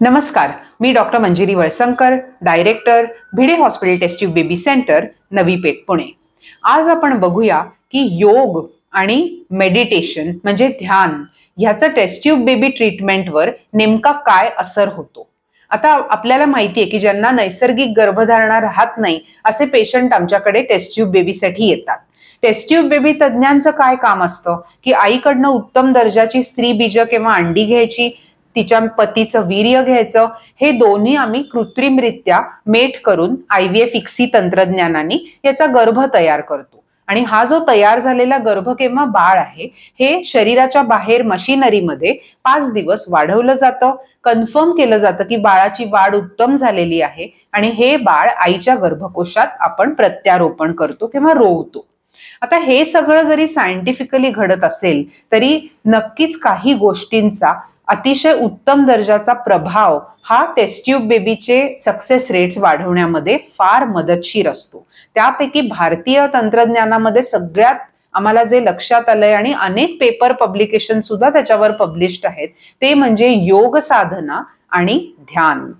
नमस्कार, मी doctor Manjiri Walsankar, director, Bhide hospital test tube baby centre, Navi Peth, Pune. आज आपण बघूया की योग आणि मेडिटेशन म्हणजे ध्यान ह्याचा टेस्ट ट्यूब बेबी ट्रीटमेंटवर नेमका काय असर होतो. आता आपल्याला माहिती आहे की ज्यांना नैसर्गिक गर्भधारणा राहत नाही असे पेशंट आमच्याकडे टेस्ट ट्यूब बेबीसाठी येतात. टेस्ट ट्यूब बेबी तज्ञांचं काय काम असतं की आईकडनं उत्तम दर्जाची स्त्री बीज किंवा अंडी घ्यायची, तिच्या पतीचं वीर्य घ्यायचं, हे दोन्ही आम्ही कृत्रिमरित्या मेट करून IVF इक्सी तंत्रज्ञानाने याचा गर्भ तयार करतो. आणि हा जो तयार झालेला गर्भ किंवा बाळ आहे हे शरीराच्या बाहेर मशिनरीमध्ये 5 दिवस वाढवलं जातं, कन्फर्म केलं जातं की बाळाची वाढ उत्तम झालेली आहे आणि हे बाळ आईच्या गर्भकोशात आपण प्रत्यारोपण करतो किंवा रोवतो. आता हे सगळं जरी सायंटिफिकली घडत असेल तरी नक्कीच काही गोष्टींचा अतिशय उत्तम दर्जाचा प्रभाव हा टेस्ट ट्यूब बेबीचे सक्सेस रेट्स वाढवण्यामध्ये फार मदतशीर असतो. त्यापैकी भारतीय तंत्रज्ञानामध्ये सगळ्यात आम्हाला जे लक्षात आलंय आणि अनेक पेपर पब्लिकेशन सुद्धा त्याच्यावर पब्लिश्ड आहेत ते म्हणजे योग साधना आणि ध्यान.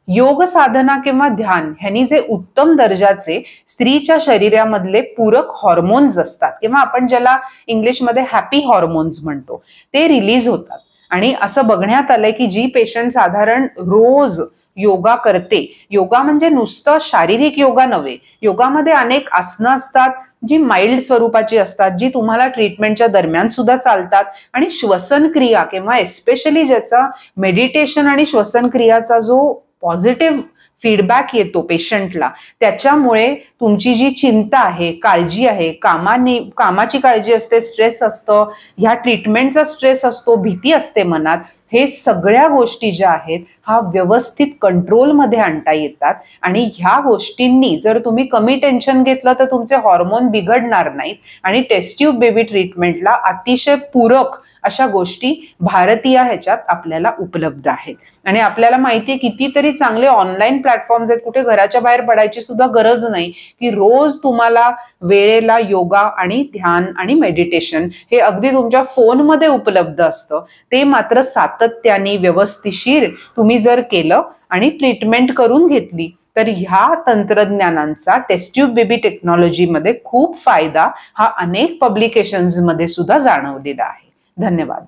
योग साधना किंवा ध्यान ह्यांनी जे उत्तम दर्जाचे स्त्रीच्या शरीरामधले पूरक हॉर्मोन्स असतात किंवा आपण ज्याला इंग्लिशमध्ये हॅपी हॉर्मोन्स म्हणतो ते रिलीज होतात. आणि असं बघण्यात आलंय की जी पेशंट साधारण रोज योगा करते, योगा म्हणजे नुसतं शारीरिक योगा नव्हे, योगामध्ये अनेक आसनं असतात जी माइल्ड स्वरूपाची असतात, जी तुम्हाला ट्रीटमेंटच्या दरम्यान सुद्धा चालतात, आणि श्वसन क्रिया किंवा एस्पेशली ज्याचा मेडिटेशन आणि श्वसन क्रियाचा जो पॉझिटिव्ह फीडबॅक येतो पेशंटला, त्याच्यामुळे तुमची जी चिंता आहे, काळजी आहे, कामाची काळजी असते, स्ट्रेस असतं, ह्या ट्रीटमेंटचा स्ट्रेस असतो, भीती असते मनात, हे सगळ्या गोष्टी ज्या आहेत हा व्यवस्थित कंट्रोलमध्ये आणता येतात. आणि ह्या गोष्टींनी जर तुम्ही कमी टेन्शन घेतलं तर तुमचे हॉर्मोन बिघडणार नाहीत आणि टेस्ट ट्यूब बेबी ट्रीटमेंटला अतिशय पूरक अशा गोष्टी भारतीय ह्याच्यात आपल्याला उपलब्ध आहेत. आणि आपल्याला माहितीये कितीतरी चांगले ऑनलाईन प्लॅटफॉर्म्स आहेत, कुठे घराच्या बाहेर पडायची सुद्धा गरज नाही की रोज तुम्हाला वेळेला योगा आणि ध्यान आणि मेडिटेशन हे अगदी तुमच्या फोनमध्ये उपलब्ध असतं. ते मात्र सातत्याने व्यवस्थिशीर तुम्ही जर केलं आणि ट्रीटमेंट करून घेतली तर ह्या तंत्रज्ञानांचा टेस्ट ट्यूब बेबी टेक्नॉलॉजीमध्ये खूप फायदा हा अनेक पब्लिकेशन्स मध्ये सुद्धा जाणवलेला आहे. धन्यवाद.